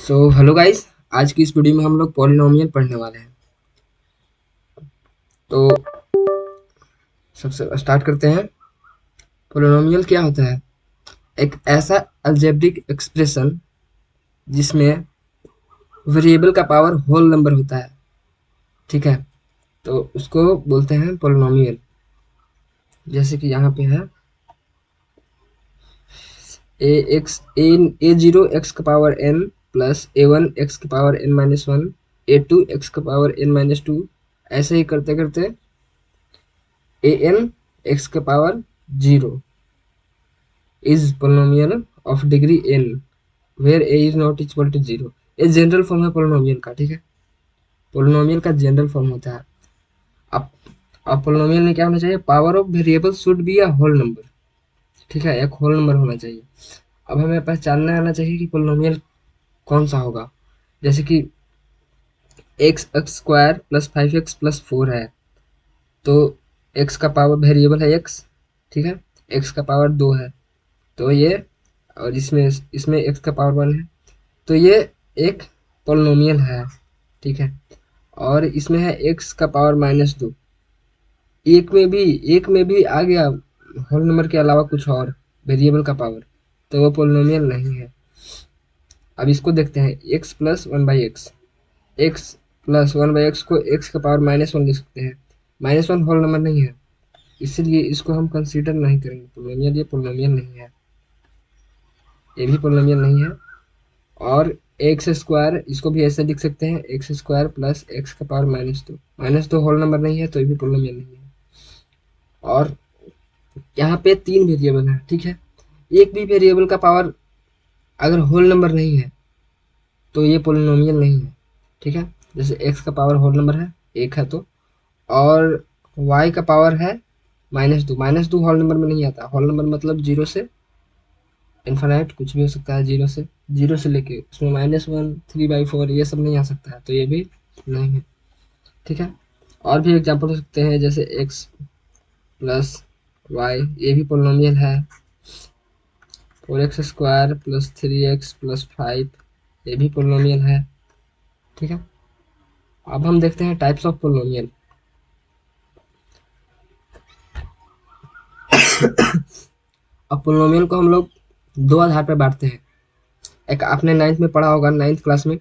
Hello guys. आज की इस वीडियो में हम लोग पॉलिनोमियल पढ़ने वाले हैं। तो सबसे स्टार्ट करते हैं। पॉलिनोमियल क्या होता है? एक ऐसा अलजेब्रिक एक्सप्रेशन जिसमें वेरिएबल का पावर होल नंबर होता है। ठीक है, तो उसको बोलते हैं पॉलिनोमियल। जैसे कि यहाँ पे है ए जीरो एक्स का power N plus A one X का power N minus one, A two X का पावर एन माइनस टू। ऐसे ही करते करते ए एन एक्स का power zero is polynomial of degree n where a is not equal to zero. ये general form है polynomial का। ठीक है, पोलिनोमियल का जनरल फॉर्म होता है। अब पोलिनोमियल में क्या होना चाहिए? Power of variable should be a whole number. ठीक है, एक होल नंबर होना चाहिए। अब हमें पहचानना आना चाहिए कि पोलिनोमियल कौन सा होगा। जैसे कि x x square plus five x plus four है, तो एक्स का पावर वेरिएबल है एक्स। ठीक है, एक्स का पावर दो है, तो ये, और इसमें इसमें एक्स का पावर वन है, तो ये एक पोलिनोमियल है। ठीक है, और इसमें है एक्स का पावर माइनस दो। एक में भी आ गया होल नंबर के अलावा कुछ और वेरिएबल का पावर, तो वो पोलिनोमियल नहीं है। अब इसको देखते हैं, x plus one by x. X plus one by x को एक्स का पावर माइनस वन लिख सकते हैं। माइनस वन होल नंबर नहीं है, इसलिए इसको हम कंसीडर नहीं करेंगे पोलिनोमियल। ये पोलिनोमियल नहीं है, ये भी पोलिनोमियल नहीं है। और एक्स स्क्वायर, इसको भी ऐसे लिख सकते हैं, एक्स स्क्वायर प्लस एक्स का पावर माइनस दो होल नंबर नहीं है, तो ये भी पोलिनोमियल नहीं है। और यहाँ पे तीन वेरिएबल है। ठीक है, एक भी वेरिएबल का पावर अगर होल नंबर नहीं है तो ये पोलिनोमियल नहीं है। ठीक है, जैसे एक्स का पावर होल नंबर है, एक है तो, और वाई का पावर है माइनस दो होल नंबर में नहीं आता। होल नंबर मतलब जीरो से इन्फानाइट कुछ भी हो सकता है, जीरो से लेके उसमें minus one, three by four, ये सब नहीं आ सकता है, तो ये भी नहीं है। ठीक है, और भी एग्जाम्पल हो सकते हैं, जैसे एक्स प्लस वाई, ये भी पोलिनोमियल है। Four x square plus three x plus five, ये भी पोलिनोमियल है। ठीक है, अब हम देखते हैं टाइप्स ऑफ पोलिनोमियल। अब पोलिनोमियल को हम लोग दो आधार पर बांटते हैं। एक आपने नाइन्थ में पढ़ा होगा, नाइन्थ क्लास में,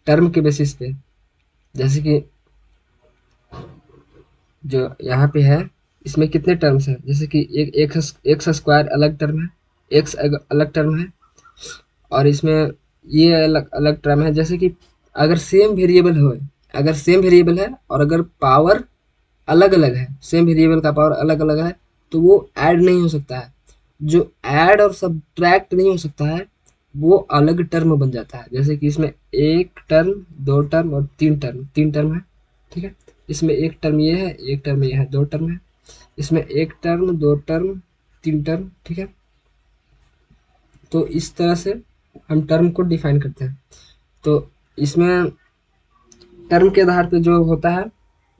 टर्म के बेसिस पे। जैसे कि जो यहाँ पे है, इसमें कितने टर्म्स हैं? जैसे कि एक एक्स स्क्वायर अलग टर्म है, एक्स अलग टर्म है, और इसमें ये अलग अलग टर्म है। जैसे कि अगर सेम वेरिएबल हो, अगर सेम वेरिएबल है और अगर पावर अलग अलग है, सेम वेरिएबल का पावर अलग अलग है, तो वो ऐड नहीं हो सकता है। जो ऐड और सब्ट्रैक्ट नहीं हो सकता है, वो अलग टर्म बन जाता है। जैसे कि इसमें एक टर्म, दो टर्म और तीन टर्म है। ठीक है, इसमें एक टर्म ये है, एक टर्म ये है, दो टर्म है। इसमें एक टर्म, दो टर्म, तीन टर्म। ठीक है, तो इस तरह से हम टर्म को डिफाइन करते हैं। तो इसमें टर्म के आधार पे जो होता है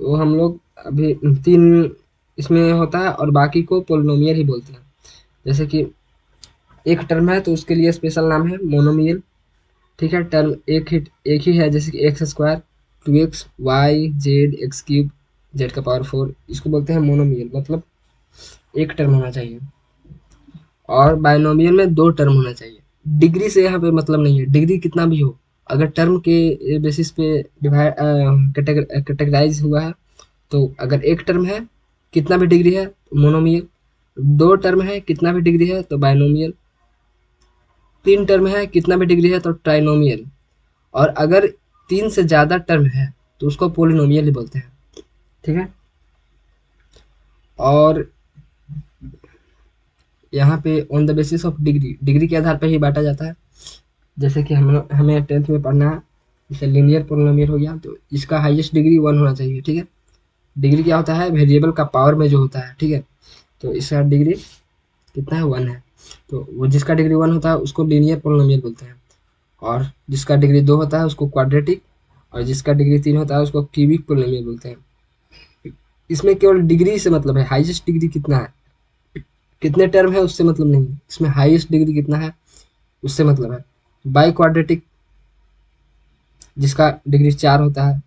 वो हम लोग अभी तीन इसमें होता है, और बाकी को पोलिनोमियल ही बोलते हैं। जैसे कि एक टर्म है तो उसके लिए स्पेशल नाम है मोनोमियल। ठीक है, टर्म एक ही है, जैसे कि X square, two X Y Z X cube Z का पावर फोर, इसको बोलते हैं मोनोमियल, मतलब एक टर्म होना चाहिए। और बाइनोमियल में दो टर्म होना चाहिए। डिग्री से यहाँ पे मतलब नहीं है, डिग्री कितना भी हो, अगर टर्म के बेसिस पे डिवाइड कैटेगराइज हुआ है, तो अगर एक टर्म है कितना भी डिग्री है तो मोनोमियल, दो टर्म है कितना भी डिग्री है तो बाइनोमियल, तीन टर्म है कितना भी डिग्री है तो ट्राइनोमियल, और अगर तीन से ज़्यादा टर्म है तो उसको पोलिनोमियल ही बोलते हैं। ठीक है, और यहाँ पे on the basis of degree, degree के आधार पर ही बांटा जाता है। जैसे कि हमें टेंथ में पढ़ना है, जैसे लीनियर पोलिनोमियल हो गया, तो इसका हाईएस्ट डिग्री वन होना चाहिए। ठीक है, डिग्री क्या होता है? वेरिएबल का पावर में जो होता है। ठीक है, तो इसका डिग्री कितना है? वन है। तो वो जिसका डिग्री वन होता है उसको लीनियर पोलिनोमियल बोलते हैं, और जिसका डिग्री दो होता है उसको क्वाड्रेटिक, और जिसका डिग्री तीन होता है उसको क्यूबिक पोलिनोमियल बोलते हैं। इसमें केवल डिग्री से मतलब है, हाईएस्ट डिग्री कितना है, कितने टर्म है उससे मतलब नहीं है, इसमें हाईएस्ट डिग्री कितना है उससे मतलब है। बाई क्वाड्रेटिक जिसका डिग्री 4 होता है।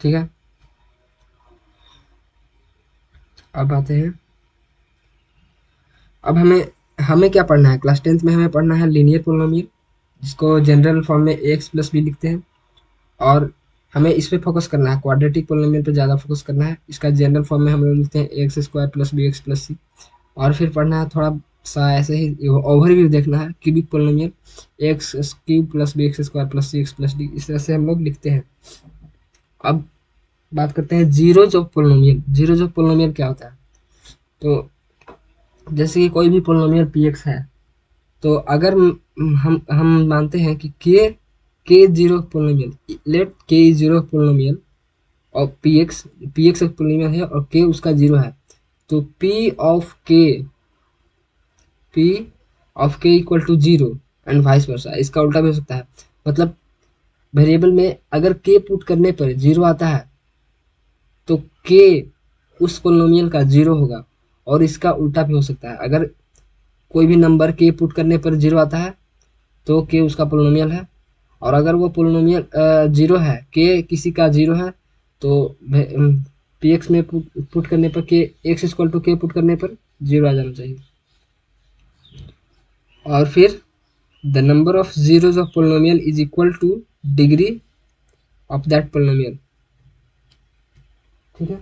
ठीक है, अब आते हैं, अब हमें हमें क्या पढ़ना है क्लास 10th में, हमें पढ़ना है लीनियर पोलिनोमियल, जिसको जनरल फॉर्म में एक्स प्लस बी लिखते हैं। और हमें इस पे फोकस करना है, क्वाड्रेटिक पोलिनोमियल पे ज़्यादा फोकस करना है। इसका जनरल फॉर्म में हम लोग लिखते हैं x square plus B x plus c. और फिर पढ़ना है थोड़ा सा ऐसे ही ओवरव्यू देखना है, cubic polynomial x cube plus B x square plus c x plus d, इस तरह से हम लोग लिखते हैं। अब बात करते हैं zeros of polynomial. Zeros of polynomial क्या होता है? तो जैसे कि कोई भी पोलिनोमियल पी एक्स है, तो अगर हम मानते हैं कि K zero polynomial, let K is zero polynomial और पी एक्स एक पोलिनोमियल है और के उसका जीरो है, तो P of K equal to zero and vice versa. इसका उल्टा भी हो सकता है, मतलब वेरिएबल में अगर के पुट करने पर जीरो आता है तो के उस पोलिनोमियल का जीरो होगा, और इसका उल्टा भी हो सकता है। अगर कोई भी नंबर के पुट करने पर जीरो आता है तो के उसका पोलिनोमियल है, और अगर वो पोलिनोमियल जीरो है, के किसी का जीरो है, तो पी एक्स में पुट करने पर K X equal to K put करने पर जीरो आ जाना चाहिए। और फिर the number of zeros of polynomial is equal to degree of that polynomial. ठीक है,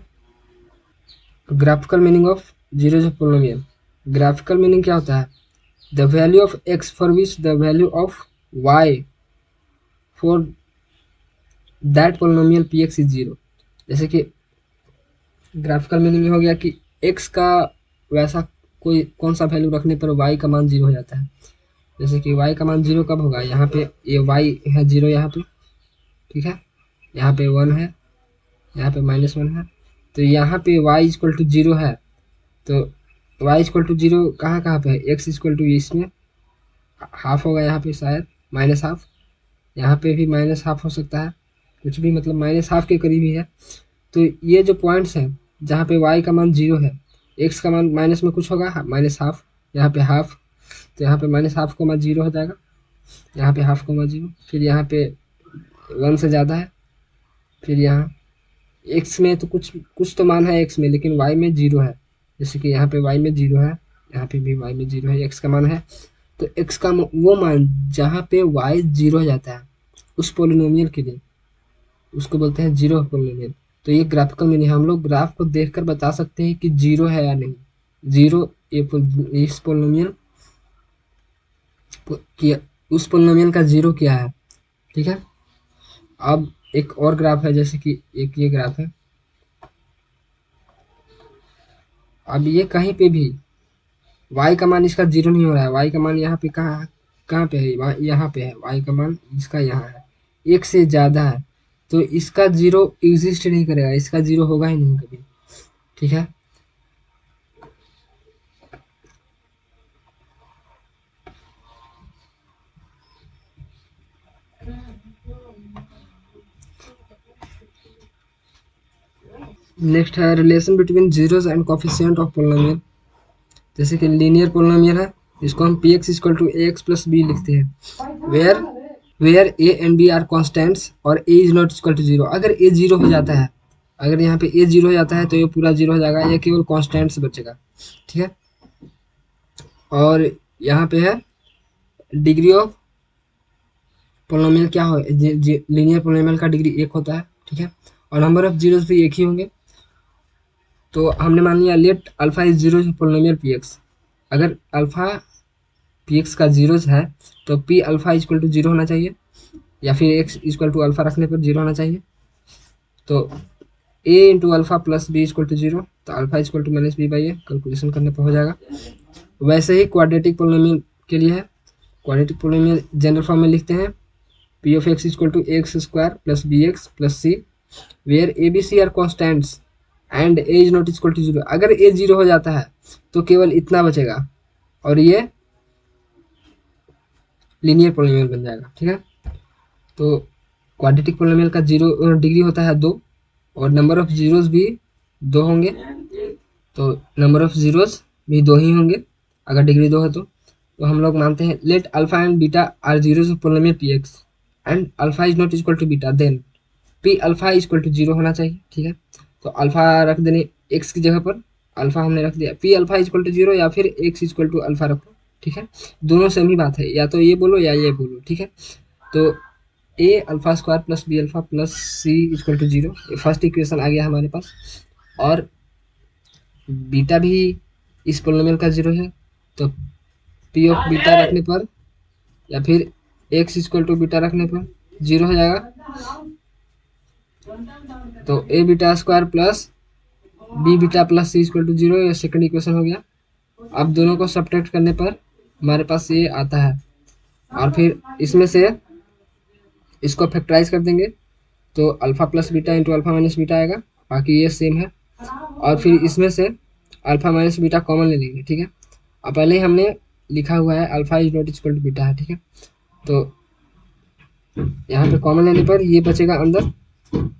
graphical meaning of zeros of polynomial. Graphical meaning क्या होता है? The value of X for which the value of Y for that polynomial P X is zero. जैसे कि graphical meaning हो गया कि एक्स का वैसा कोई कौन सा वैल्यू रखने पर वाई का मान जीरो हो जाता है। जैसे कि वाई का मान जीरो कब होगा? यहाँ पे ये वाई है जीरो यहाँ पे, ठीक है, यहाँ पे वन है, यहाँ पे -1 है, तो यहाँ पे वाई इक्वल टू जीरो है। तो वाई इक्वल टू जीरो कहाँ कहाँ पे है? एक्स इक्वल टू इसमें हाफ होगा, यहाँ पे शायद माइनस हाफ, यहाँ पे भी माइनस हाफ हो सकता है, कुछ भी मतलब माइनस हाफ के करीब ही है। तो ये जो पॉइंट्स हैं जहाँ पे y का मान जीरो है, x का मान माइनस में कुछ होगा माइनस हाफ, यहाँ पे हाफ, तो यहाँ पे माइनस हाफ को मान जीरो हो जाएगा, यहाँ पे हाफ को मान जीरो, फिर यहाँ पे 1 से ज़्यादा है, फिर यहाँ x में तो कुछ तो मान है x में, लेकिन y में जीरो है। जैसे कि यहाँ पे y में जीरो है, यहाँ पे भी y में जीरो है, x का मान है, तो x का वो मान जहाँ पे y जीरो हो जाता है उस पोलिनोमियल के लिए, उसको बोलते हैं जीरो पोलिनोमियल। तो ये ग्राफिकल मीनिंग, हम लोग ग्राफ को देखकर बता सकते हैं कि जीरो है या नहीं। जीरो इस पोलिनोमियल की, उस पोलिनोमियल का जीरो क्या है। ठीक है, अब एक और ग्राफ है, जैसे कि एक ये ग्राफ है। अब ये कहीं पे भी y का मान इसका जीरो नहीं हो रहा है, y का मान यहाँ पे कहाँ कहाँ पे है? यहाँ पे है, y का मान इसका यहाँ है, एक से ज़्यादा है, तो इसका जीरो एग्जिस्ट नहीं करेगा, इसका जीरो होगा ही नहीं कभी। ठीक है, नेक्स्ट है relation between zeros and coefficient of polynomial. जैसे कि लीनियर पोलिनोमियल है, इसको हम p x equal to a x plus b लिखते हैं, where a and b are constants और a is not equal to zero. अगर ए जीरो हो जाता है, अगर यहाँ पे ए जीरो हो जाता है तो ये पूरा जीरो हो जाएगा, ये केवल कॉन्स्टेंट्स बचेगा। ठीक है, और यहाँ पे है डिग्री ऑफ पोलिनोमियल क्या हो, लीनियर पोलिनोमियल का डिग्री 1 होता है। ठीक है, और नंबर ऑफ जीरोस भी एक ही होंगे। तो हमने मान लिया let alpha is zero polynomial P X. अगर अल्फा पी एक्स का जीरोज है तो P alpha equal to zero होना चाहिए, या फिर एक्स इक्वल टू अल्फा रखने पर जीरो होना चाहिए। तो a into alpha plus b equal to zero, तो alpha equal to minus B by a, calculation करने पर हो जाएगा। वैसे ही क्वाड्रेटिक पोलिनोमियल के लिए है, क्वाड्रेटिक पोलिनोमियल जनरल फॉर्म में लिखते हैं P of X equal to X square plus B x plus C, where A B C are constants and A is not equal to zero. अगर ए zero हो जाता है तो केवल इतना बचेगा, और ये लीनियर पोलिनोमियल बन जाएगा। ठीक है, तो क्वाड्रेटिक पोलिनोमियल का जीरो डिग्री होता है 2, और नंबर ऑफ जीरोस भी 2 होंगे, तो नंबर ऑफ जीरोस भी 2 ही होंगे अगर डिग्री 2 है तो हम लोग मानते हैं let alpha and beta are zeros of polynomial P X. And alpha is not equal to beta, then P alpha is equal to 0 होना चाहिए, ठीक है। तो अल्फा रख देने एक्स की जगह पर, अल्फा हमने रख दिया P alpha is equal to 0 या फिर X is equal to alpha रखो, ठीक है। दोनों सेम ही बात है, या तो ये बोलो या ये बोलो, ठीक है। तो a alpha square plus b alpha plus c equal to 0, first equation आ गया हमारे पास। और बीटा भी इस पोलिनोमियल का 0 है, तो पी ऑफ बीटा रखने पर या फिर एक्स इक्वल टू बीटा रखने पर 0 हो जाएगा। तो a beta square plus b beta plus c equal to 0, ये सेकंड इक्वेशन हो गया। अब दोनों को सब्ट्रैक्ट करने पर हमारे पास ये आता है, और फिर इसमें से इसको फैक्टराइज कर देंगे, तो alpha plus beta into alpha minus beta आएगा, बाकी ये सेम है। और फिर इसमें से अल्फा माइनस बीटा कॉमन ले लेंगे, ठीक है। अब पहले ही हमने लिखा हुआ है alpha is not equal to beta है, ठीक है। तो यहाँ पे कॉमन लेने पर ये बचेगा अंदर।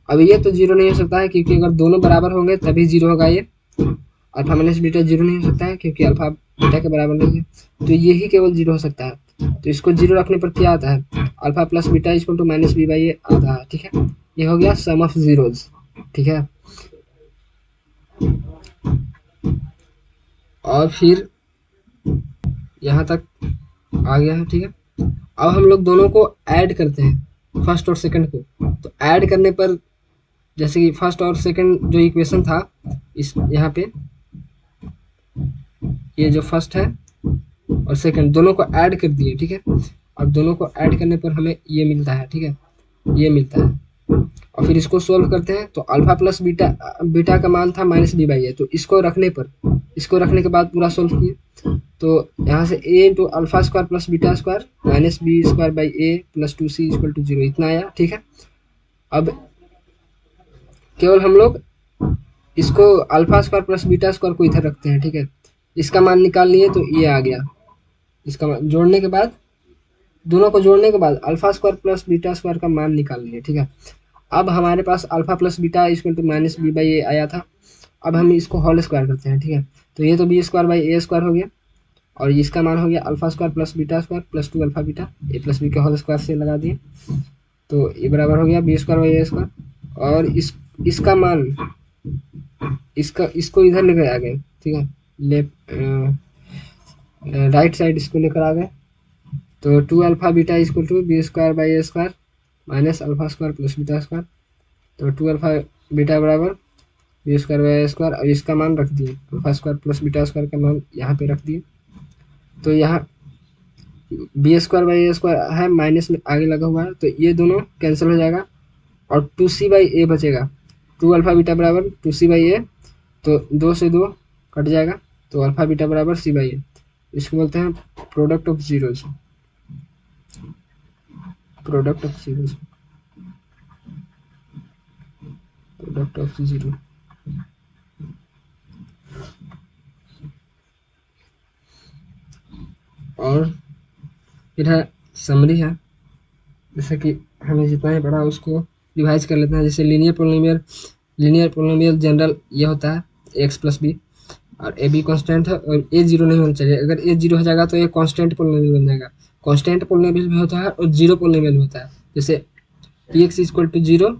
अब ये तो 0 नहीं हो सकता है, क्योंकि अगर दोनों बराबर होंगे तभी 0 होगा। ये अल्फा माइनस बीटा 0 नहीं हो सकता है, क्योंकि अल्फा बीटा के बराबर नहीं है, तो ये ही केवल 0 हो सकता है। तो इसको 0 रखने पर क्या आता है, alpha plus beta equal to minus B by a आता है, ठीक है। ये हो गया सम ऑफ जीरोज, ठीक है। और फिर यहाँ तक आ गया है, ठीक है। अब हम लोग दोनों को ऐड करते हैं, फर्स्ट और सेकंड को। तो ऐड करने पर जैसे कि फर्स्ट और सेकंड जो इक्वेशन था, इस यहाँ पे ये जो फर्स्ट है और सेकंड दोनों को ऐड कर दिए, ठीक है। और दोनों को ऐड करने पर हमें ये मिलता है, ठीक है, ये मिलता है। और फिर इसको सोल्व करते हैं, तो अल्फा प्लस बीटा, बीटा का मान था माइनस बी बाई ए, तो इसको रखने पर, इसको रखने के बाद पूरा सोल्व किए, तो यहाँ से a into alpha square plus beta square minus b square by a plus 2c equal to 0, इतना आया, ठीक है। अब केवल हम लोग इसको alpha square plus beta square को इधर रखते हैं, ठीक है। इसका मान निकाल लिए तो ये आ गया। इसका मान जोड़ने के बाद, दोनों को जोड़ने के बाद alpha square plus beta square का मान निकाल लिए, ठीक है। अब हमारे पास alpha plus beta equal to minus B by a आया था। अब हम इसको होल स्क्वायर करते हैं, ठीक है। तो ये तो b square by A square हो गया, और इसका मान हो गया alpha square plus beta square plus 2 alpha beta, a plus b के होल स्क्वायर से लगा दिए, तो ये बराबर हो गया b square by A square. और इसका मान, इसको इधर लेकर आ गए, ठीक है, लेफ्ट राइट साइड इसको लेकर आ गए। तो 2 alpha beta equal to B square by A square minus alpha square plus beta square. तो 2 अल्फा बीटा बराबर B square by A square, और इसका मान रख दिए alpha square plus beta square का मान यहाँ पे रख दिए। तो यहाँ B square by A square है, माइनस में आगे लगा हुआ है, तो ये दोनों कैंसिल हो जाएगा, और 2c बाई ए बचेगा। 2 अल्फा बीटा बराबर 2c बाई ए, तो 2 से 2 कट जाएगा, तो अल्फा बीटा बराबर c बाई ए। इसको बोलते हैं product of zeros, product of zeros, product of zero. और फिर है समरी है, जैसे कि हमें जितना ही पढ़ा उसको रिवाइज कर लेते हैं। जैसे linear polynomial, linear polynomial general ये होता है एक्स प्लस बी, और ए बी कॉन्स्टेंट है, और ए 0 नहीं होना चाहिए। अगर ए 0 हो जाएगा तो ये कॉन्स्टेंट पोलिनोमियल बन जाएगा। कॉन्स्टेंट पोलिनोमियल भी होता है और जीरो पोलिनोमियल भी होता है। जैसे P x equal to 0,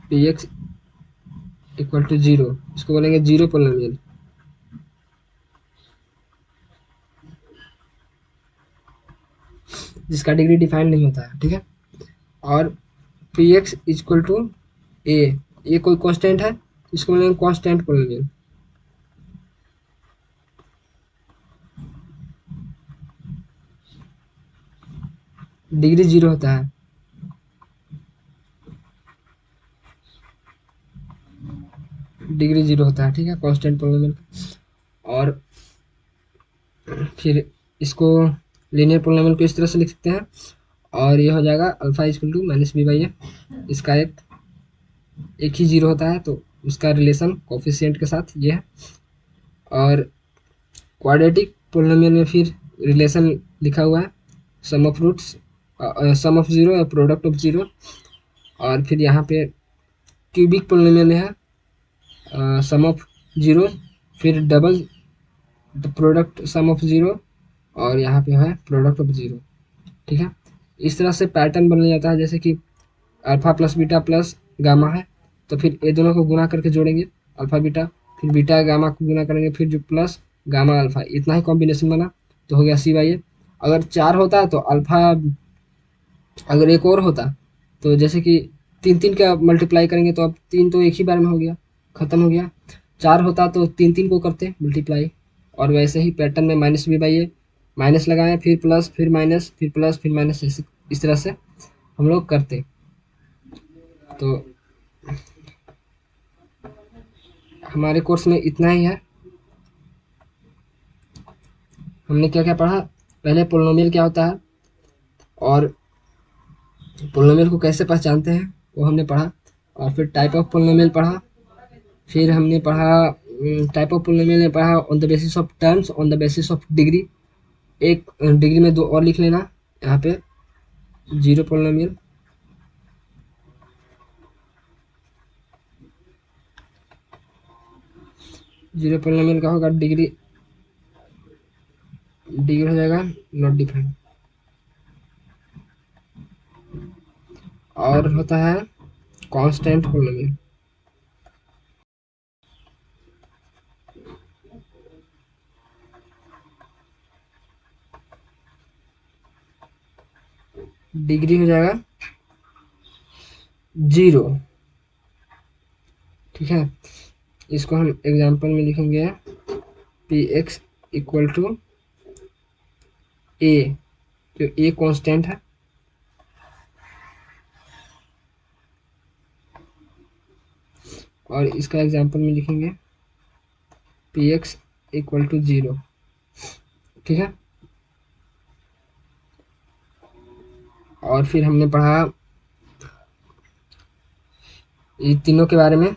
P x equal to 0, इसको बोलेंगे जीरो पोलिनोमियल। जिसका डिग्री डिफाइंड नहीं होता है, ठीक है। और P x equal to A, ये कोई कांस्टेंट है, इसको बोलेंगे कांस्टेंट पोलिनोमियल। डिग्री 0 होता है, डिग्री 0 होता है, ठीक है, कांस्टेंट पोलिनोमियल। और फिर इसको लीनियर पोलिनोमियल को इस तरह से लिख सकते हैं, और ये हो जाएगा alpha equal to minus B by a. इसका एक ही 0 होता है, तो उसका रिलेशन कोफिशिएंट के साथ ये है। और क्वाड्रेटिक पोलिनोमियल में फिर रिलेशन लिखा हुआ है सम ऑफ रूट्स, सम ऑफ 0 या प्रोडक्ट ऑफ 0। और फिर यहाँ पे क्यूबिक पोलिनोमियल में है सम ऑफ 0, फिर डबल प्रोडक्ट सम ऑफ 0, और यहाँ पे है प्रोडक्ट ऑफ 0। ठीक है। इस तरह से पैटर्न बन जाता है, जैसे कि alpha plus beta plus gamma है, तो फिर ये दोनों को गुना करके जोड़ेंगे अल्फा बीटा, फिर बीटा गामा को गुना करेंगे, फिर जो प्लस गामा अल्फा, इतना ही कॉम्बिनेशन बना तो हो गया सी बाई ए। अगर 4 होता तो अल्फा, अगर एक और होता तो जैसे कि 3-3 का मल्टीप्लाई करेंगे तो अब 3 तो एक ही बार में हो गया, खत्म हो गया। 4 होता तो 3-3 को करते मल्टीप्लाई, और वैसे ही पैटर्न में minus B by A, minus लगाएं फिर प्लस फिर माइनस फिर प्लस फिर माइनस, इस तरह से हम लोग करते। तो हमारे कोर्स में इतना ही है। हमने क्या क्या पढ़ा, पहले पोलिनोमियल क्या होता है और पोलिनोमियल को कैसे पहचानते हैं वो हमने पढ़ा, और फिर टाइप ऑफ पोलिनोमियल पढ़ा। फिर हमने पढ़ा टाइप ऑफ पोलिनोमियल ने पढ़ा on the basis of terms, on the basis of degree. एक डिग्री में दो और लिख लेना यहाँ पे, जीरो पोलिनोमियल, जीरो पोलिनोमियल का होगा डिग्री, डिग्री हो जाएगा नॉट डिफाइंड। और होता है कांस्टेंट पोलिनोमियल, डिग्री हो जाएगा जीरो। ठीक है, इसको हम एग्जांपल में लिखेंगे P x equal to A, जो ए कांस्टेंट है, और इसका एग्जांपल में लिखेंगे P x equal to zero. ठीक है, और फिर हमने पढ़ा ये तीनों के बारे में,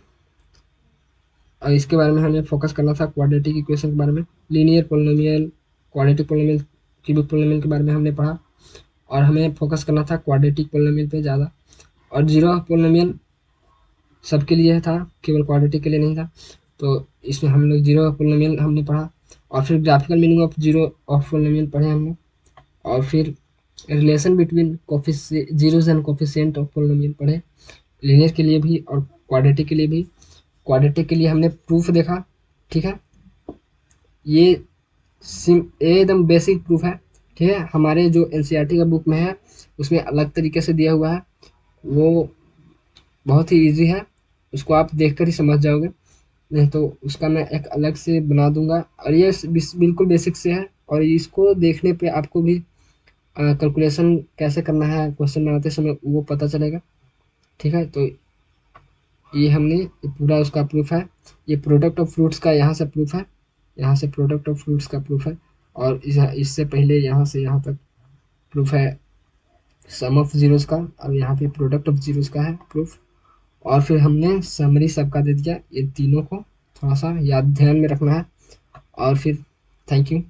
और इसके बारे में हमें फोकस करना था क्वाड्रेटिक इक्वेशन के बारे में, linear polynomial, quadratic polynomial, cubic polynomial के बारे में हमने पढ़ा, और हमें फोकस करना था क्वाड्रेटिक पोलिनोमियल पे ज़्यादा। और जीरो पोलिनोमियल सबके लिए था, केवल क्वाड्रेटिक के लिए नहीं था, तो इसमें हम लोग जीरो पोलिनोमियल हमने पढ़ा। और फिर graphical meaning of zero of polynomial पढ़े हम लोग, और फिर relation between zeros and coefficient of polynomial पढ़े, लीनियर के लिए भी और क्वाड्रेटिक के लिए भी। क्वाड्रेटिक के लिए हमने प्रूफ देखा। ठीक है, ये एकदम बेसिक प्रूफ है। ठीक है, हमारे जो एनसीईआरटी का बुक में है उसमें अलग तरीके से दिया हुआ है, वो बहुत ही इजी है, उसको आप देखकर ही समझ जाओगे, नहीं तो उसका मैं एक अलग से बना दूंगा। और ये बिल्कुल बेसिक से है, और इसको देखने पे आपको भी कैलकुलेशन कैसे करना है क्वेश्चन बनाते समय वो पता चलेगा। ठीक है, तो ये हमने पूरा उसका प्रूफ है। ये प्रोडक्ट ऑफ फ्रूट्स का यहाँ से प्रूफ है, यहाँ से प्रोडक्ट ऑफ फ्रूट्स का प्रूफ है, और इससे पहले यहाँ से यहाँ तक प्रूफ है सम ऑफ जीरोस का, और यहाँ पे प्रोडक्ट ऑफ जीरोस का है प्रूफ। और फिर हमने समरी सबका दे दिया, ये तीनों को थोड़ा सा याद ध्यान में रखना है। और फिर थैंक यू।